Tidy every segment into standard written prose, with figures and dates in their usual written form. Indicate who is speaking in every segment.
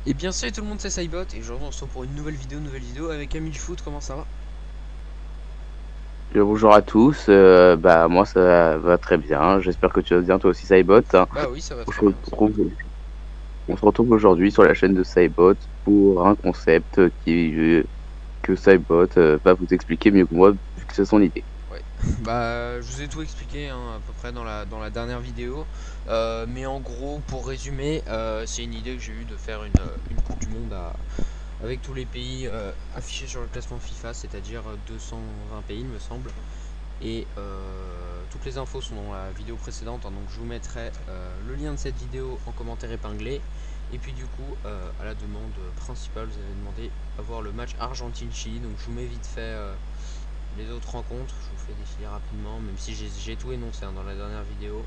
Speaker 1: Et bien salut tout le monde, c'est Cybot et aujourd'hui on se retrouve pour une nouvelle vidéo avec Camille Foot, comment ça va?
Speaker 2: Bonjour à tous, bah moi ça va très bien, j'espère que tu vas bien toi aussi Cybot.
Speaker 1: Bah oui, ça va
Speaker 2: On
Speaker 1: très
Speaker 2: se
Speaker 1: bien, ça va
Speaker 2: retrouve,
Speaker 1: très bien.
Speaker 2: on se retrouve aujourd'hui sur la chaîne de Cybot pour un concept que Cybot va vous expliquer mieux que moi vu que c'est son idée.
Speaker 1: Ouais, bah je vous ai tout expliqué hein, à peu près dans la dernière vidéo. Mais en gros, pour résumer, c'est une idée que j'ai eue de faire une Coupe du Monde avec tous les pays affichés sur le classement FIFA, c'est-à-dire 220 pays il me semble. Et toutes les infos sont dans la vidéo précédente, hein, donc je vous mettrai le lien de cette vidéo en commentaire épinglé. Et puis du coup, à la demande principale, vous avez demandé à voir le match Argentine-Chili, donc je vous mets vite fait les autres rencontres, je vous fais défiler rapidement, même si j'ai tout énoncé hein, dans la dernière vidéo.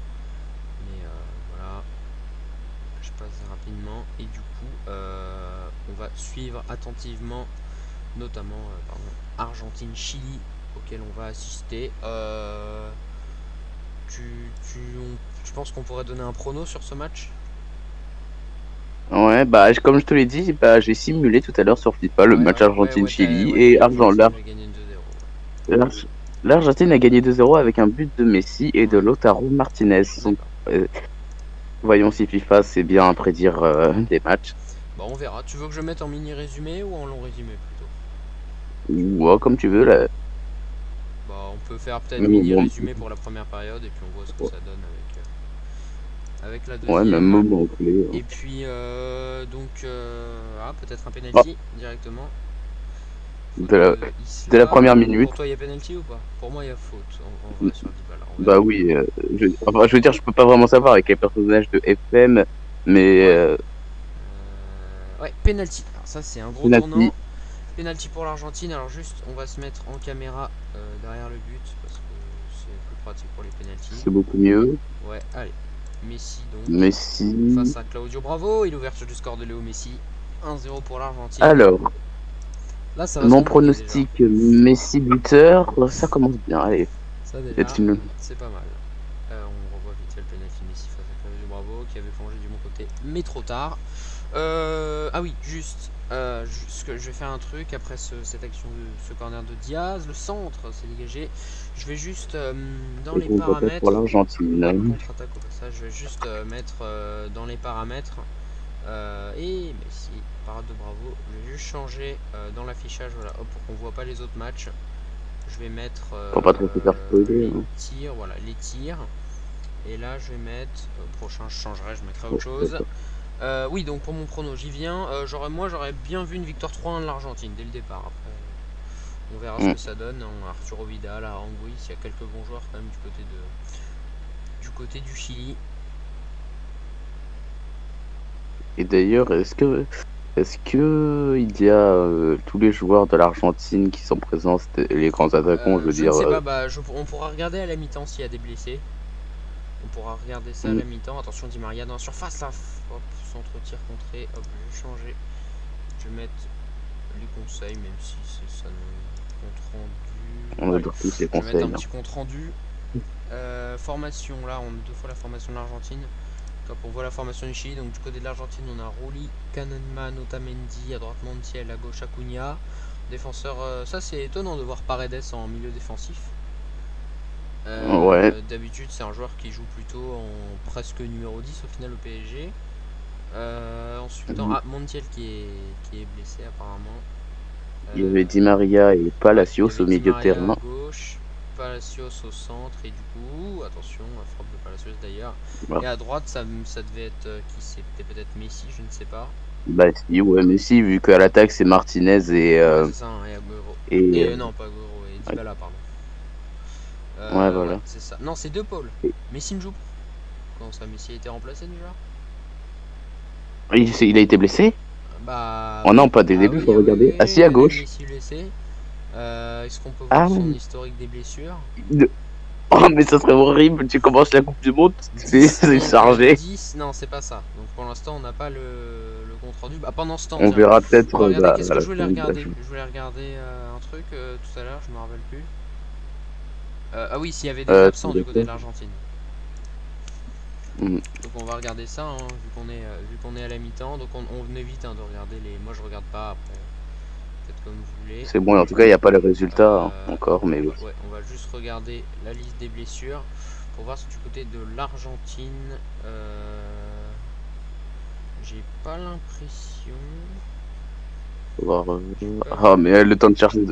Speaker 1: Mais voilà, je passe rapidement. Et du coup, on va suivre attentivement, notamment Argentine-Chili, auquel on va assister. Tu, tu penses qu'on pourrait donner un prono sur ce match?
Speaker 2: Ouais, bah comme je te l'ai dit, bah j'ai simulé tout à l'heure sur FIFA le match
Speaker 1: Ouais,
Speaker 2: Argentine-Chili
Speaker 1: ouais,
Speaker 2: et
Speaker 1: l'Argentine a gagné 2-0.
Speaker 2: l'Argentine a gagné 2-0 avec un but de Messi et de
Speaker 1: Ouais,
Speaker 2: Lautaro Martinez. Donc,
Speaker 1: d'accord.
Speaker 2: voyons si FIFA c'est bien à prédire des matchs.
Speaker 1: Bon, on verra. Tu veux que je mette en mini résumé ou en long résumé plutôt?
Speaker 2: Ouais, comme tu veux là.
Speaker 1: Bah, on peut faire peut-être mini
Speaker 2: Bon,
Speaker 1: résumé pour la première période et puis on voit ce que ça donne avec la
Speaker 2: ouais, même
Speaker 1: deuxième.
Speaker 2: moment clé.
Speaker 1: Et puis, peut-être un penalty directement. Faute
Speaker 2: De la,
Speaker 1: de
Speaker 2: de la
Speaker 1: Isla.
Speaker 2: première minute.
Speaker 1: Pour toi, il y a penalty ou pas? Pour moi, il y a faute en vrai sur Dybala. On verra.
Speaker 2: Bah oui, enfin, je veux dire, je peux pas vraiment savoir avec les personnages de FM, mais
Speaker 1: Ouais. Ouais, penalty. Alors ça, c'est un gros
Speaker 2: penalty,
Speaker 1: tournant. Penalty pour l'Argentine. Alors juste, on va se mettre en caméra derrière le but parce que c'est plus pratique pour les penalties.
Speaker 2: c'est beaucoup mieux.
Speaker 1: Ouais, allez. Messi donc
Speaker 2: Messi.
Speaker 1: face à Claudio Bravo et l'ouverture du score de Léo Messi. 1-0 pour l'Argentine.
Speaker 2: Alors,
Speaker 1: Là, ça va
Speaker 2: mon
Speaker 1: s'embrouiller déjà.
Speaker 2: pronostic Messi buteur, ça commence bien. Allez,
Speaker 1: Ça déjà,
Speaker 2: c'est une.
Speaker 1: c'est pas mal. On revoit vite fait le penalty Messi face à Claudio Bravo qui avait plongé du bon côté, mais trop tard. Ah oui, juste, je vais faire un truc après cette action de ce corner de Diaz. Le centre s'est dégagé. Je vais juste dans
Speaker 2: Et
Speaker 1: les
Speaker 2: contre-attaque pour
Speaker 1: paramètres. Ouais,
Speaker 2: l'Argentine.
Speaker 1: contre-attaque au passage. Je vais juste mettre dans les paramètres. Et Messi, parade de Bravo. Je vais juste changer dans l'affichage, voilà, hop, pour qu'on voit pas les autres matchs. Je vais mettre
Speaker 2: Faut pas trop se faire spoiler.
Speaker 1: les tirs, voilà, les tirs. Et là, je vais mettre, prochain, je changerai, je mettrai autre chose.
Speaker 2: D'accord.
Speaker 1: Oui, donc pour mon prono, j'y viens. J'aurais bien vu une victoire 3-1 de l'Argentine dès le départ. Après, on verra ce
Speaker 2: Mm.
Speaker 1: que ça donne. Hein. Arturo Vidal, Aranguiz, il y a quelques bons joueurs quand même du côté du Chili.
Speaker 2: Et d'ailleurs, est-ce que il y a tous les joueurs de l'Argentine qui sont présents, les grands attaquants, je veux
Speaker 1: Je ne
Speaker 2: dire.
Speaker 1: sais pas, bah, on pourra regarder à la mi-temps s'il y a des blessés. On pourra regarder ça à
Speaker 2: Mm.
Speaker 1: la mi-temps. Attention, Di Maria dans la surface là. Hop, centre-tir contré. Hop, je vais changer. Je vais mettre les conseils, même si c'est ça le compte
Speaker 2: On
Speaker 1: rendu. Allez,
Speaker 2: adore tous les
Speaker 1: je vais mettre un
Speaker 2: conseils.
Speaker 1: petit compte rendu. Formation, là, on a deux fois la formation de l'Argentine. Quand on voit la formation du Chili, donc du côté de l'Argentine, on a Rulli, Canonman, Otamendi, à droite Montiel, à gauche Acuna. Défenseur, ça c'est étonnant de voir Paredes en milieu défensif.
Speaker 2: Ouais.
Speaker 1: D'habitude, c'est un joueur qui joue plutôt en presque numéro 10 au final au PSG. Ensuite, Montiel qui est blessé apparemment.
Speaker 2: Il y avait Di
Speaker 1: Euh,
Speaker 2: Maria et
Speaker 1: ouais, il y
Speaker 2: Palacios
Speaker 1: avait
Speaker 2: au
Speaker 1: Di
Speaker 2: milieu de
Speaker 1: Maria à
Speaker 2: terrain.
Speaker 1: gauche, Palacios au centre et du coup, attention, la frappe de Palacios d'ailleurs.
Speaker 2: Bah,
Speaker 1: Et à droite, ça devait être qui c'était peut-être Messi, je ne sais pas.
Speaker 2: bah si, ouais, mais si, vu qu'à l'attaque c'est Martinez
Speaker 1: Ouais, c'est ça, hein, et Agüero.
Speaker 2: et
Speaker 1: Et non, pas Agüero, et
Speaker 2: ouais,
Speaker 1: Dybala, pardon.
Speaker 2: ouais,
Speaker 1: Ouais,
Speaker 2: voilà.
Speaker 1: c'est ça. Non, c'est De Paul.
Speaker 2: Et-
Speaker 1: Messi ne joue pas. Comment ça, Messi a été remplacé déjà?
Speaker 2: il a été blessé?
Speaker 1: Bah
Speaker 2: Oh
Speaker 1: oui,
Speaker 2: non, pas dès le
Speaker 1: ah
Speaker 2: début,
Speaker 1: oui,
Speaker 2: faut
Speaker 1: ah oui,
Speaker 2: regarder. Ah
Speaker 1: oui,
Speaker 2: si, à
Speaker 1: Lionel
Speaker 2: gauche.
Speaker 1: Messi blessé. Est-ce qu'on peut voir
Speaker 2: Ah,
Speaker 1: son historique des blessures?
Speaker 2: de- oh, mais ça serait horrible, tu commences la Coupe du Monde, c'est
Speaker 1: Donc
Speaker 2: chargé.
Speaker 1: 10, non, c'est pas ça. Donc pour l'instant, on n'a pas le compte rendu. Bah pendant ce temps,
Speaker 2: On
Speaker 1: tiens,
Speaker 2: verra
Speaker 1: on va
Speaker 2: peut-être
Speaker 1: regarder. Qu'est-ce
Speaker 2: à
Speaker 1: que
Speaker 2: la
Speaker 1: je voulais
Speaker 2: fin de la
Speaker 1: regarder?
Speaker 2: journée.
Speaker 1: Je voulais regarder un truc tout à l'heure, je me rappelle plus. Ah oui, s'il y avait des
Speaker 2: Euh,
Speaker 1: absents du côté de l'Argentine.
Speaker 2: Mm.
Speaker 1: Donc on va regarder ça, hein, vu qu'on est à la mi-temps. Donc on évite hein, de regarder les. Moi je regarde pas après. Faites comme vous voulez.
Speaker 2: C'est bon, en tout cas, il n'y a pas les résultats hein, encore, mais oui.
Speaker 1: Ouais, on va juste regarder la liste des blessures pour voir si du côté de l'Argentine, j'ai pas l'impression.
Speaker 2: Ah, mais le temps de chercher.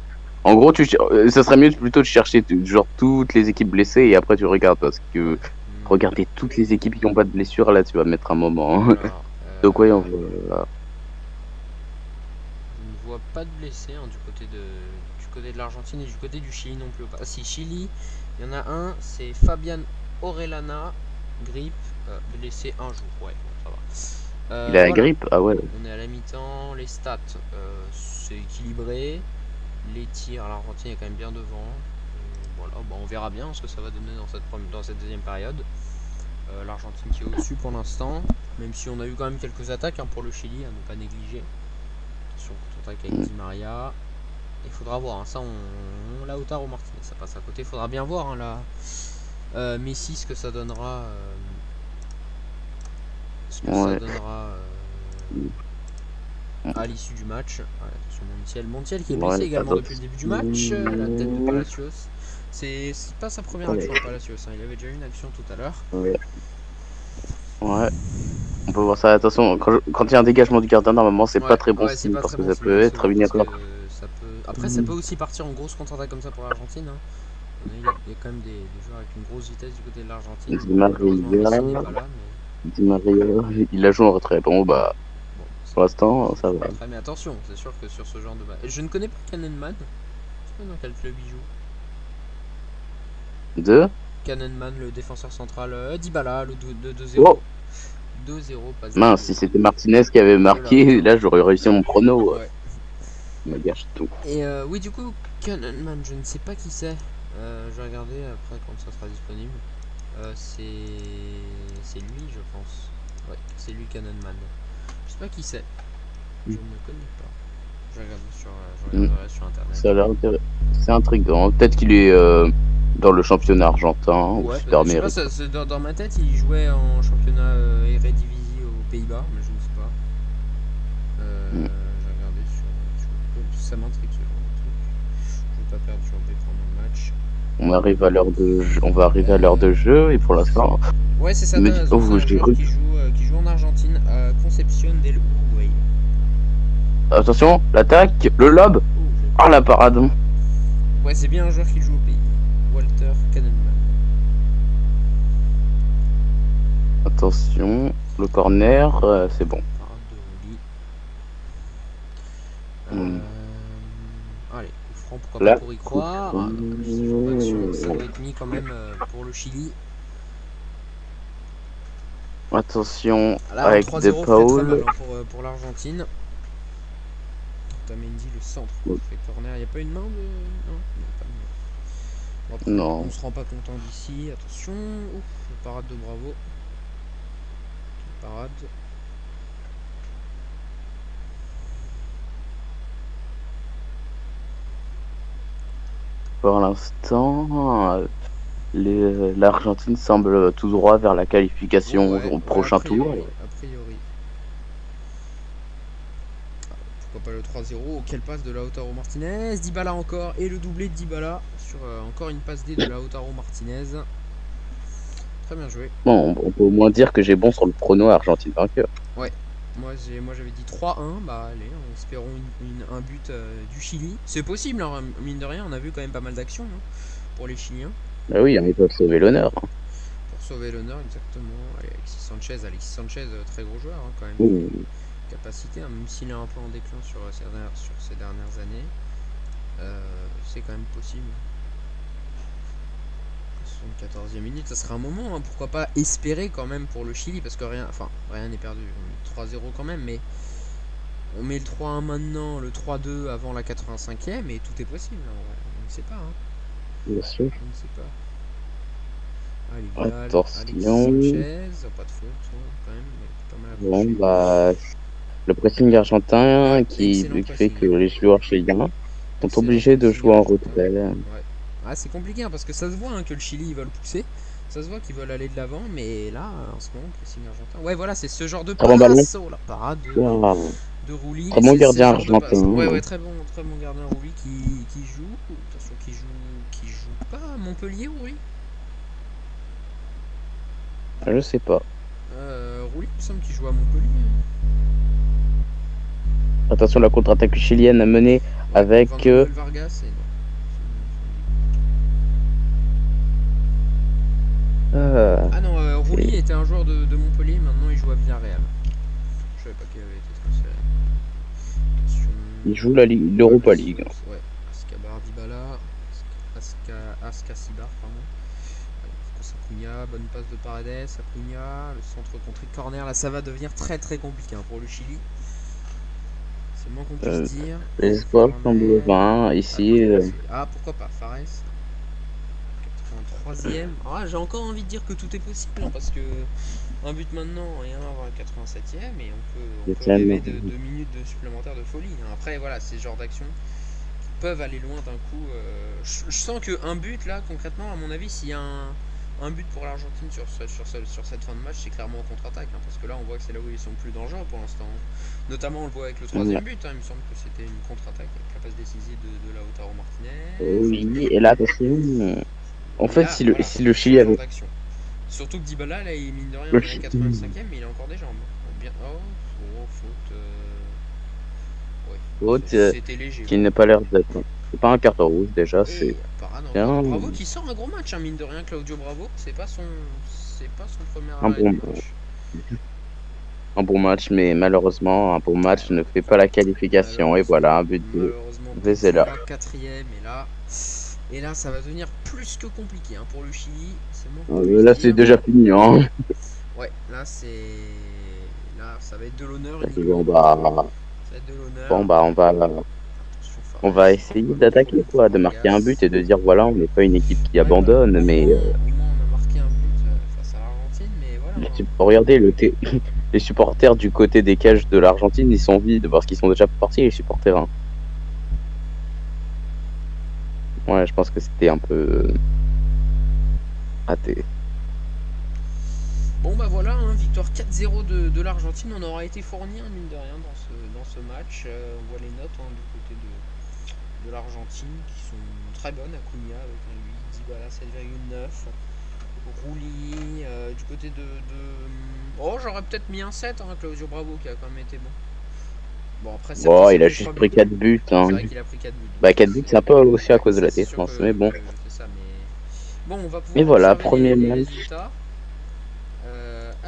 Speaker 2: En gros, ça serait mieux plutôt de chercher genre toutes les équipes blessées et après tu regardes parce que regarder toutes les équipes qui n'ont pas de blessure là, tu vas mettre un moment. Hein.
Speaker 1: Alors,
Speaker 2: Donc ouais, on voit.
Speaker 1: je ne vois pas de blessés hein, du côté de l'Argentine et du côté du Chili non plus. Ah si, Chili, il y en a un, c'est Fabian Orellana, grippe, blessé un jour. Ouais, bon, ça va.
Speaker 2: Il a la
Speaker 1: Voilà.
Speaker 2: grippe? Ah ouais.
Speaker 1: On est à la mi-temps, les stats, c'est équilibré. Les tirs, l'Argentine est quand même bien devant. Voilà, bon, on verra bien ce que ça va donner dans cette deuxième période. L'Argentine qui est au-dessus pour l'instant, même si on a eu quand même quelques attaques hein, pour le Chili, à ne pas négliger. Attention, contre-attaque avec Di Maria. Il faudra voir, hein, ça on Lautaro Martinez, ça passe à côté. Il faudra bien voir hein, là, Messi ce que ça donnera. Ça donnera à l'issue du match. Ouais, attention, Montiel qui est blessé également depuis le début du match. La tête de Palacios. C'est pas sa première action à Palacios, hein. Il avait déjà eu une action tout à l'heure.
Speaker 2: Ouais. On peut voir ça. Attention, quand il y a un dégagement du gardien, normalement, c'est pas très bon signe parce que ça peut être une erreur.
Speaker 1: Après, ça peut aussi partir en grosse contre-attaque comme ça pour l'Argentine. Hein. Il y a quand même des joueurs avec une grosse vitesse du côté de l'Argentine.
Speaker 2: Di Maria, il a joué en retrait. Bon, bah, pour l'instant, ça va.
Speaker 1: Mais attention, c'est sûr que sur ce genre de match. Je ne connais pas Cannonman. Je sais pas dans quel club il joue. Cannonman, le défenseur central. Dybala, le 2-0.
Speaker 2: Oh.
Speaker 1: 2-0, pas 0.
Speaker 2: Mince, si c'était Martinez qui avait marqué, là j'aurais réussi mon prono. Ouais. Il me gâche tout.
Speaker 1: Et oui, du coup, Cannonman, je ne sais pas qui c'est. Je vais regarder après quand ça sera disponible. C'est lui, je pense. Ouais, c'est lui, Cannonman. Je sais pas qui c'est. Je ne le connais pas. Je regarderai sur internet.
Speaker 2: Ça a l'air c'est intriguant. Peut-être qu'il est dans le championnat argentin ou Super
Speaker 1: je sais pas, dans ma tête, il jouait en championnat Eredivisie aux Pays-Bas, mais je ne sais pas. J'ai regardé sur ça m'intrigue ce genre de truc. Je ne veux pas perdre sur B pendant le match.
Speaker 2: On arrive à l'heure de jeu, on va arriver à l'heure de jeu et pour l'instant.
Speaker 1: Ouais, c'est ça. C'est un joueur qui joue en Argentine à Concepción del Uruguay.
Speaker 2: Attention, l'attaque, le lob. Ah la parade.
Speaker 1: Ouais, c'est bien un joueur qui joue au pays. Walter Cannonman.
Speaker 2: Attention, le corner, c'est bon.
Speaker 1: Allez, coup franc, pourquoi pas pour y croire. Ça doit être mis quand même pour le Chili.
Speaker 2: Attention, là, avec De Paul.
Speaker 1: Pour l'Argentine. Tamendi, le centre. Fait corner. Il n'y a pas une main de. Non, pas de main. Bon, on se rend pas content d'ici. Attention. Ouf, parade de Bravo. Parade.
Speaker 2: Pour l'instant, l'Argentine semble tout droit vers la qualification au prochain tour.
Speaker 1: A priori. Pourquoi pas le 3-0. Quelle passe de Lautaro Martinez. Dybala encore. Et le doublé de Dybala sur encore une passe D de Lautaro Martinez. Très bien joué.
Speaker 2: Bon, on peut au moins dire que j'ai bon sur le prono Argentine vainqueur.
Speaker 1: Ouais. Moi j'avais dit 3-1, bah allez, espérons un but du Chili. C'est possible, hein, mine de rien, on a vu quand même pas mal d'actions hein, pour les Chiliens.
Speaker 2: Bah oui, ils peuvent sauver l'honneur.
Speaker 1: Pour sauver l'honneur, exactement. Allez, Alexis Sanchez, très gros joueur hein, quand même. Capacité, hein, même s'il est un peu en déclin sur ces dernières années. C'est quand même possible. 74e minute, ça sera un moment, hein, pourquoi pas espérer quand même pour le Chili, parce que rien n'est perdu, 3-0 quand même, mais on met le 3-1 maintenant, le 3-2 avant la 85e, et tout est possible, hein, on ne sait pas. Hein.
Speaker 2: Bien sûr.
Speaker 1: On ne sait pas. Allez,
Speaker 2: attention.
Speaker 1: Sanchez, pas de faute, quand même, mais pas mal.
Speaker 2: Bon, bah, le pressing argentin qui fait que les joueurs chiliens sont obligés de jouer en retrait.
Speaker 1: Ah, c'est compliqué hein, parce que ça se voit hein, que le Chili ils veulent pousser, Ça se voit qu'ils veulent aller de l'avant, mais là, en ce moment, le pressing argentin. Ouais, voilà, c'est ce genre de
Speaker 2: Très bon ballon.
Speaker 1: passe. Oh la parade
Speaker 2: Waouh.
Speaker 1: de Rouli.
Speaker 2: Très
Speaker 1: Mais
Speaker 2: bon
Speaker 1: c'est ce
Speaker 2: gardien
Speaker 1: genre de passe. Ouais,
Speaker 2: argentin.
Speaker 1: ouais, très bon gardien Rouli qui joue. Attention, qui joue pas à Montpellier, Rouli.
Speaker 2: Je sais pas.
Speaker 1: Rouli, il me semble qu'il joue à Montpellier.
Speaker 2: Attention, la contre-attaque chilienne menée
Speaker 1: Ouais,
Speaker 2: avec.
Speaker 1: Van Manuel Vargas et non. Ah non, Rouli était un joueur de Montpellier, maintenant il joue à Villarreal. Je savais pas qu'il avait été transféré. Attention.
Speaker 2: Il joue l'Europa League.
Speaker 1: Ouais, Ascabar Dybala. Ascasibar, pardon. Acuna, bonne passe de Paredes, Acuna, le centre contré corner. Là, ça va devenir très compliqué hein, pour le Chili. C'est le moins qu'on puisse dire.
Speaker 2: Les espoirs semblent vains ici.
Speaker 1: Ah, pourquoi pas, Fares. 83e. Ah, j'ai encore envie de dire que tout est possible hein, parce que un but maintenant et un avant la 87e et on peut rêver de 2 minutes de supplémentaire de folie. Hein. Après, voilà, c'est ce genre d'action qui peuvent aller loin d'un coup. Je sens qu'un but là, concrètement, à mon avis, s'il y a un but pour l'Argentine sur cette fin de match, c'est clairement en contre-attaque hein, parce que là, on voit que c'est là où ils sont plus dangereux pour l'instant. Notamment, on le voit avec le troisième but. Hein, il me semble que c'était une contre-attaque avec la passe décisive de Lautaro Martinez.
Speaker 2: Oui, et là, attention. En fait,
Speaker 1: là,
Speaker 2: si
Speaker 1: voilà,
Speaker 2: le Chili avait.
Speaker 1: Surtout que Dybala, là, il mine de rien, on est à 85e, mais il a encore des jambes. Bien... faute. Ouais, c'était léger.
Speaker 2: Qui n'a pas l'air d'être. C'est pas un carton rouge déjà, c'est.
Speaker 1: Bravo qui sort un gros match, hein, mine de rien, Claudio Bravo. C'est pas son premier arrêt de match.
Speaker 2: Un bon match, mais malheureusement, un bon match ne fait pas la qualification. Et voilà, un but de Vezela.
Speaker 1: 4e, et là, ça va devenir plus que compliqué hein, pour le Chili.
Speaker 2: Là, c'est déjà fini. Hein.
Speaker 1: Ouais, là, ça va être de l'honneur.
Speaker 2: On va essayer d'attaquer, quoi, de marquer un but et de dire voilà, on n'est pas une équipe qui abandonne, mais.
Speaker 1: Au moins, on a marqué un but face à l'Argentine, mais voilà.
Speaker 2: Regardez, les supporters du côté des cages de l'Argentine, ils sont vides parce qu'ils sont déjà partis, les supporters. Hein. Ouais, je pense que c'était un peu raté.
Speaker 1: Bon bah voilà, hein, victoire 4-0 de l'Argentine, on aura été fourni, hein, mine de rien, dans ce match. On voit les notes hein, du côté de l'Argentine qui sont très bonnes. Acuna avec un 8, Dybala 7,9, Rouli, du côté de... Oh, j'aurais peut-être mis un 7, hein, Claudio Bravo qui a quand même été bon. Bon, après,
Speaker 2: il a juste pris 4 buts. Hein.
Speaker 1: C'est vrai qu'il a pris 4 buts.
Speaker 2: Bah, 4 buts, c'est un peu aussi à cause de la défense, mais bon.
Speaker 1: C'est ça, mais... Bon, on va pouvoir.
Speaker 2: Mais voilà, premier match.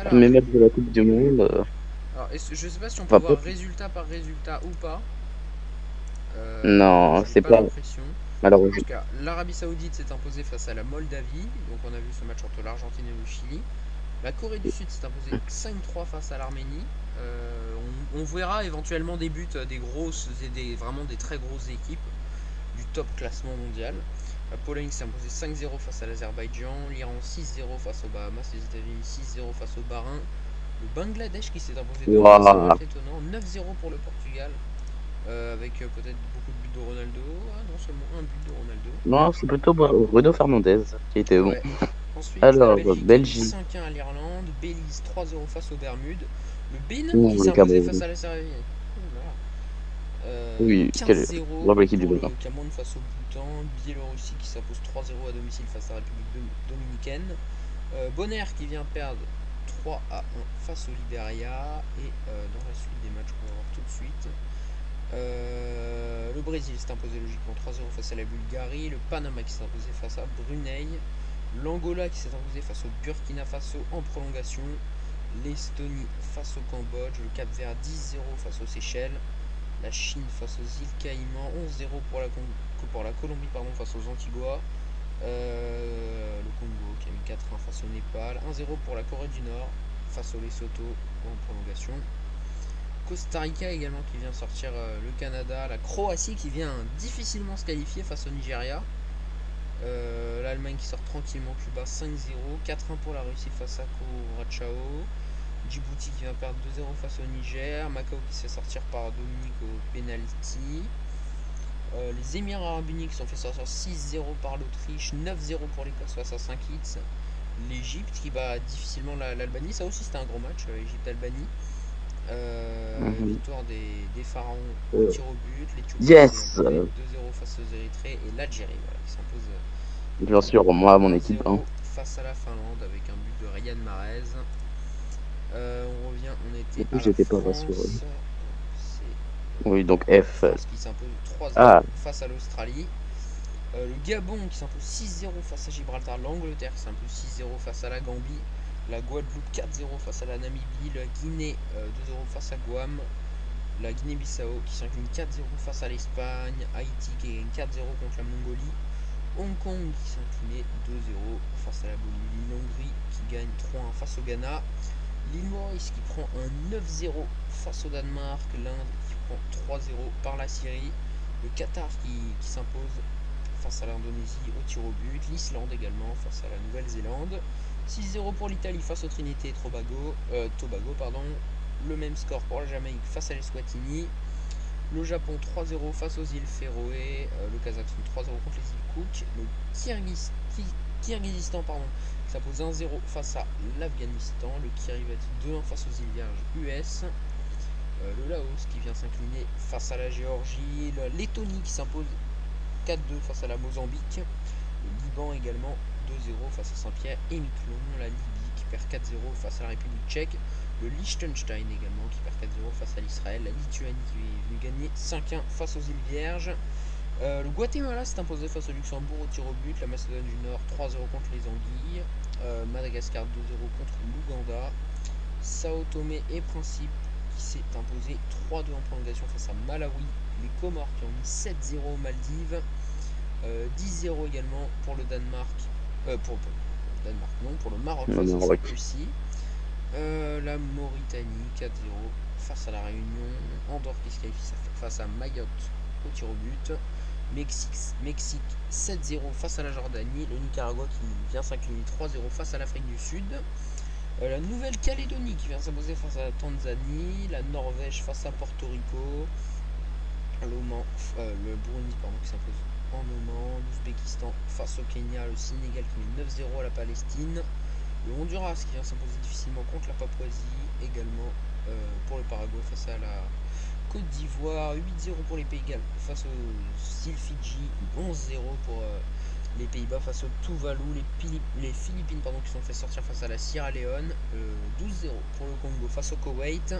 Speaker 2: Premier match de la Coupe du Monde.
Speaker 1: Alors, je sais pas si on peut voir résultat par résultat ou pas.
Speaker 2: Non, c'est pas. Malheureusement.
Speaker 1: En tout cas, l'Arabie Saoudite s'est imposée face à la Moldavie. Donc, on a vu ce match entre l'Argentine et le Chili. La Corée du Sud s'est imposée 5-3 face à l'Arménie. On verra éventuellement des buts des vraiment des très grosses équipes du top classement mondial. La Pologne s'est imposée 5-0 face à l'Azerbaïdjan, l'Iran 6-0 face aux Bahamas, les États-Unis 6-0 face au Bahreïn, le Bangladesh qui s'est imposé 2 étonnant, 9-0 pour le Portugal, avec peut-être beaucoup de buts de Ronaldo, non seulement un but de Ronaldo.
Speaker 2: Non, c'est plutôt Bruno Fernandes qui était bon.
Speaker 1: Ensuite,
Speaker 2: alors,
Speaker 1: la
Speaker 2: Belgique
Speaker 1: 5-1 à l'Irlande, Belize 3-0 face aux Bermudes, le Bénin qui s'est imposé face à la Serbie.
Speaker 2: Oui,
Speaker 1: 15-0
Speaker 2: pour l'équipe du
Speaker 1: Cameroun face au Bhoutan, Biélorussie qui s'impose 3-0 à domicile face à la République dominicaine, Bonaire qui vient perdre 3-1 face au Libéria, et dans la suite des matchs qu'on va voir tout de suite, le Brésil s'est imposé logiquement 3-0 face à la Bulgarie, le Panama qui s'est imposé face à Brunei, l'Angola qui s'est imposé face au Burkina Faso en prolongation, l'Estonie face au Cambodge, le Cap-Vert 10-0 face aux Seychelles, la Chine face aux îles Caïmans, 11-0 pour la Colombie face aux Antigua, le Congo qui a mis 4-1 face au Népal, 1-0 pour la Corée du Nord face au Lesotho en prolongation, Costa Rica également qui vient sortir le Canada, la Croatie qui vient difficilement se qualifier face au Nigeria, l'Allemagne qui sort tranquillement Cuba 5-0, 4-1 pour la Russie face à Curaçao, Djibouti qui vient perdre 2-0 face au Niger, Macao qui se fait sortir par Dominique au penalty, les Émirats Arabes Unis qui sont fait sortir 6-0 par l'Autriche, 9-0 pour l'Écosse face à Saint-Kitts, l'Égypte qui bat difficilement l'Albanie. Ça aussi c'était un gros match, Égypte-Albanie. Victoire des Pharaons au tir au but. L'Éthiopie s'est
Speaker 2: Yes!
Speaker 1: imposée 2-0 face aux Érythréens et l'Algérie voilà, qui s'impose
Speaker 2: Bien sûr, moi, mon équipe.
Speaker 1: 1-0 face à la Finlande avec un but de Riyad Mahrez. On revient, on était à la
Speaker 2: J'étais pas
Speaker 1: France.
Speaker 2: rassuré.
Speaker 1: C'est
Speaker 2: Oui, donc F.
Speaker 1: France qui s'impose 3-0
Speaker 2: Ah.
Speaker 1: face à l'Australie. Le Gabon qui s'impose 6-0 face à Gibraltar. L'Angleterre qui s'impose 6-0 face à la Gambie. La Guadeloupe 4-0 face à la Namibie. La Guinée 2-0 face à Guam. La Guinée-Bissau qui s'incline 4-0 face à l'Espagne. Haïti qui gagne 4-0 contre la Mongolie. Hong Kong qui s'inclinait 2-0 face à la Bolivie. L'Hongrie qui gagne 3-1 face au Ghana. L'île Maurice qui prend un 9-0 face au Danemark. L'Inde qui prend 3-0 par la Syrie. Le Qatar qui s'impose face à l'Indonésie au tir au but. L'Islande également face à la Nouvelle-Zélande. 6-0 pour l'Italie face aux Trinité et Tobago. Le même score pour la Jamaïque face à l'Eswatini. Le Japon 3-0 face aux îles Féroé. Le Kazakhstan 3-0 contre les îles Cook. Le Kirghizistan qui s'impose 1-0 face à l'Afghanistan. Le Kiribati 2-1 face aux îles Vierges US. Le Laos qui vient s'incliner face à la Géorgie. La Lettonie qui s'impose 4-2 face à la Mozambique. Le Liban également 2-0 face à Saint-Pierre et Miquelon. La Libye qui perd 4-0 face à la République tchèque. Le Liechtenstein également qui perd 4-0 face à l'Israël. La Lituanie qui est venue gagner 5-1 face aux îles Vierges. Le Guatemala s'est imposé face au Luxembourg au tir au but. La Macédoine du Nord 3-0 contre les Anguilles. Madagascar 2-0 contre l'Ouganda. Sao Tomé et Principe qui s'est imposé 3-2 en prolongation face à Malawi. Les Comores qui ont mis 7-0 aux Maldives. 10-0 également pour le Danemark. Pour le Maroc face à Sainte-Lucie. La Mauritanie 4-0 face à la Réunion. Andorre qui se qualifie face à Mayotte au tir au but. Mexique 7-0 face à la Jordanie. Le Nicaragua qui vient s'incliner 3-0 face à l'Afrique du Sud. La Nouvelle-Calédonie qui vient s'imposer face à la Tanzanie. La Norvège face à Porto Rico. Le Burundi qui s'impose en Oman. L'Ouzbékistan face au Kenya. Le Sénégal qui met 9-0 à la Palestine. Le Honduras qui vient s'imposer difficilement contre la Papouasie. Également pour le Paraguay face à la Côte d'Ivoire. 8-0 pour les Pays-Galles face aux îles Fidji. 11-0 pour les Pays-Bas face au Tuvalu. Les Philippines qui sont fait sortir face à la Sierra Leone. 12-0 pour le Congo face au Koweït.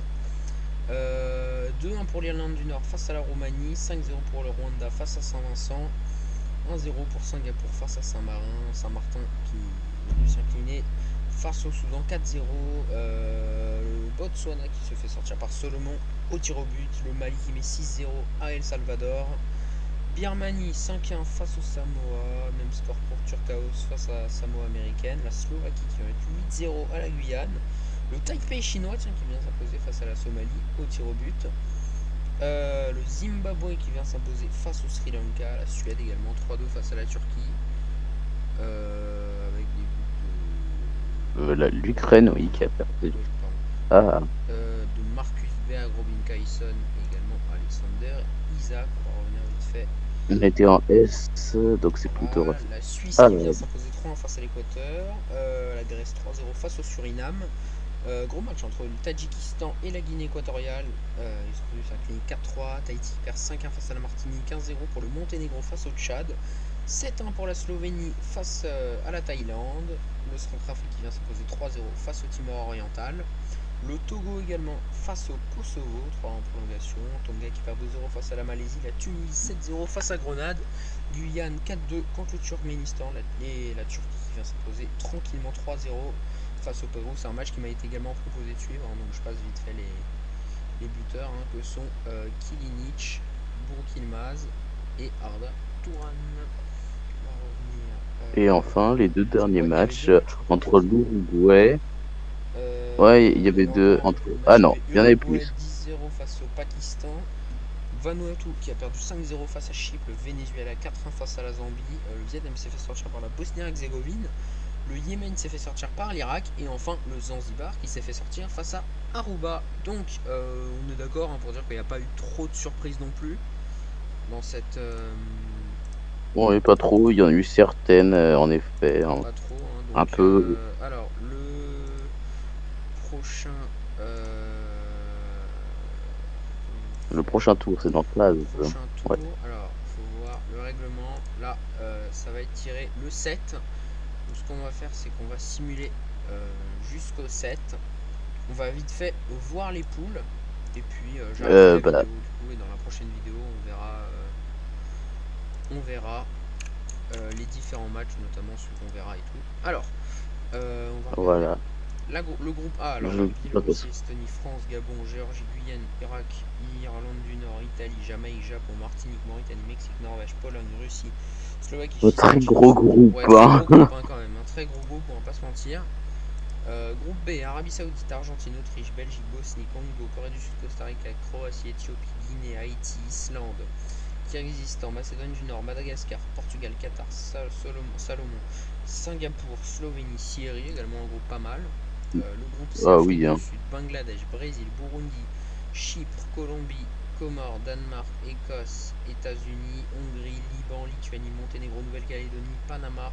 Speaker 1: 2-1 pour l'Irlande du Nord face à la Roumanie. 5-0 pour le Rwanda face à Saint-Vincent. 1-0 pour Singapour face à Saint-Martin qui est venu s'incliner face au Soudan. 4-0. Le Botswana qui se fait sortir par Solomon au tir au but. Le Mali qui met 6-0 à El Salvador. Birmanie 5-1 face au Samoa. Même score pour Turcaos face à Samoa américaine. La Slovaquie qui va mettre 8-0 à la Guyane. Le Taipei chinois qui vient s'imposer face à la Somalie au tir au but. Le Zimbabwe qui vient s'imposer face au Sri Lanka. La Suède également 3-2 face à la Turquie. Avec des buts
Speaker 2: de... L'Ukraine, oui, qui a perdu.
Speaker 1: De Marcus Berg, Robin Kyson et également Alexander Isaac. On va revenir vite fait.
Speaker 2: On était en S, donc c'est plutôt...
Speaker 1: La Suisse qui vient s'imposer 3-1 face à l'Équateur. La Grèce 3-0 face au Suriname. Gros match entre le Tadjikistan et la Guinée équatoriale. Ils sont venus s'incliner 4-3. Tahiti perd 5-1 face à la Martinique. 1-0 pour le Monténégro face au Tchad. 7-1 pour la Slovénie face à la Thaïlande. Le Centrafrique qui vient s'imposer 3-0 face au Timor oriental. Le Togo également face au Kosovo, 3 en prolongation. Tonga qui perd 2-0 face à la Malaisie. La Tunisie 7-0 face à Grenade. Guyane 4-2 contre le Turkménistan. Et la Turquie qui vient s'imposer tranquillement 3-0 face au Pérou. C'est un match qui m'a été également proposé de suivre. Donc je passe vite fait les buteurs que sont Kilinic, Bourkilmaz et Arda Touran.
Speaker 2: Et enfin, les deux derniers matchs entre l'Uruguay. Ouais, il y avait deux entre. Ah non, il y en avait plus.
Speaker 1: 10-0 face au Pakistan. Vanuatu qui a perdu 5-0 face à Chypre. Le Venezuela 4-1 face à la Zambie. Le Vietnam s'est fait sortir par la Bosnie-Herzégovine. Le Yémen s'est fait sortir par l'Irak. Et enfin le Zanzibar qui s'est fait sortir face à Aruba. Donc on est d'accord pour dire qu'il n'y a pas eu trop de surprises non plus dans cette.
Speaker 2: Bon, et pas trop, il y en a eu certaines en effet.
Speaker 1: Pas trop, Donc,
Speaker 2: un peu.
Speaker 1: alors, le prochain...
Speaker 2: Le prochain tour, c'est dans phase.
Speaker 1: prochain
Speaker 2: Ouais.
Speaker 1: tour, alors, faut voir le règlement. Là, ça va être tiré le 7. Donc, ce qu'on va faire, c'est qu'on va simuler jusqu'au 7. On va vite fait voir les poules. Et puis, j'arrêterai la
Speaker 2: Bah,
Speaker 1: vidéo du coup. Et dans la prochaine vidéo, on verra les différents matchs, notamment celui qu'on verra et tout. Alors, on va regarder
Speaker 2: voilà.
Speaker 1: le groupe A. Alors,
Speaker 2: Je...
Speaker 1: l'équipe type, c'est Estonie, France, Gabon, Géorgie, Guyane, Irak, Irlande du Nord, Italie, Jamaïque, Japon, Martinique, Mauritanie, Mexique, Norvège, Pologne, Russie, Slovaquie,
Speaker 2: Un très gros groupe,
Speaker 1: ouais, très
Speaker 2: hein.
Speaker 1: gros groupe, hein, quand même. Un très gros groupe, on va pas se mentir. Groupe B, Arabie Saoudite, Argentine, Autriche, Belgique, Bosnie, Congo, Corée du Sud, Costa Rica, Croatie, Éthiopie, Guinée, Haïti, Islande, Kyrgyzstan, Macédoine du Nord, Madagascar, Portugal, Qatar, Salomon, Singapour, Slovénie, Syrie, également un groupe pas mal. Le groupe C,
Speaker 2: Ah
Speaker 1: Afrique
Speaker 2: oui,
Speaker 1: du
Speaker 2: hein.
Speaker 1: Sud, Bangladesh, Brésil, Burundi, Chypre, Colombie, Comores, Danemark, Écosse, États-Unis, Hongrie, Liban, Lituanie, Monténégro, Nouvelle-Calédonie, Panama,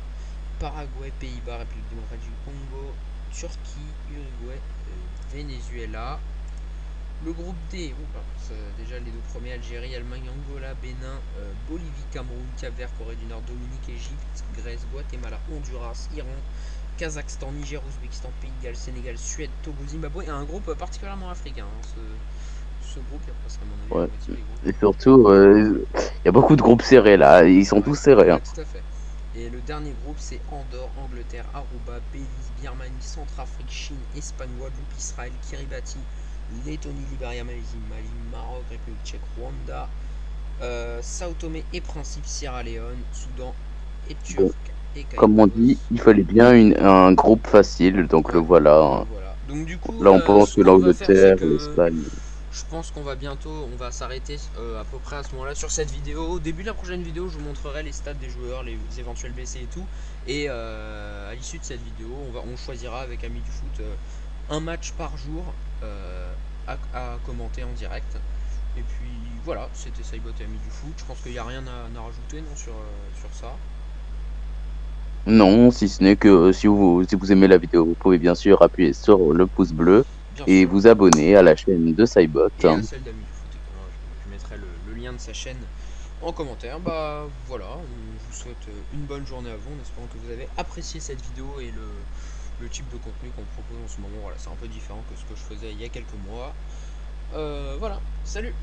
Speaker 1: Paraguay, Pays-Bas, République démocratique du Congo, Turquie, Uruguay, Venezuela. Le groupe D, déjà les deux premiers, Algérie, Allemagne, Angola, Bénin, Bolivie, Cameroun, Cap-Vert, Corée du Nord, Dominique, Égypte, Grèce, Guatemala, Honduras, Iran, Kazakhstan, Niger, Ouzbékistan, Pays de Galles, Sénégal, Suède, Togo, Zimbabwe, et un groupe particulièrement africain. Ce groupe, il y a presque à mon avis la
Speaker 2: Ouais.
Speaker 1: moitié des groupes.
Speaker 2: Et surtout, il y a beaucoup de groupes serrés là. Ils sont tous serrés, hein.
Speaker 1: Tout à fait. Et le dernier groupe, c'est Andorre, Angleterre, Aruba, Belize, Birmanie, Centrafrique, Chine, Espagne, Guadeloupe, Israël, Kiribati, Lettonie, Libéria, Malaisie, Mali, Maroc, République tchèque, Rwanda, Sao Tomé et Principe, Sierra Leone, Soudan et Turc
Speaker 2: Bon,
Speaker 1: et
Speaker 2: comme on
Speaker 1: Caïmos.
Speaker 2: dit, il fallait bien un groupe facile, donc le
Speaker 1: Ouais,
Speaker 2: voilà, hein.
Speaker 1: voilà. Donc du coup,
Speaker 2: Là, on pense
Speaker 1: ce
Speaker 2: que
Speaker 1: qu'on va faire, c'est
Speaker 2: l'Angleterre,
Speaker 1: que
Speaker 2: l'Espagne.
Speaker 1: je pense qu'on va bientôt, on va s'arrêter à peu près à ce moment-là sur cette vidéo. Au début de la prochaine vidéo, je vous montrerai les stats des joueurs, les éventuels blessés et tout. Et à l'issue de cette vidéo, on choisira avec Amis du Foot un match par jour à commenter en direct. Et puis voilà, c'était Saibot et Amis du Foot. Je pense qu'il n'y a rien à rajouter non, sur ça.
Speaker 2: Non, si ce n'est que si vous aimez la vidéo, vous pouvez bien sûr appuyer sur le pouce bleu
Speaker 1: Bien
Speaker 2: et
Speaker 1: sûr.
Speaker 2: vous abonner à la chaîne de Saibot.
Speaker 1: Et à celle d'Amis du Foot. Je mettrai le lien de sa chaîne en commentaire. Bah voilà, on vous souhaite une bonne journée à vous en espérant que vous avez apprécié cette vidéo et le type de contenu qu'on propose en ce moment. Voilà, c'est un peu différent que ce que je faisais il y a quelques mois. Voilà, salut!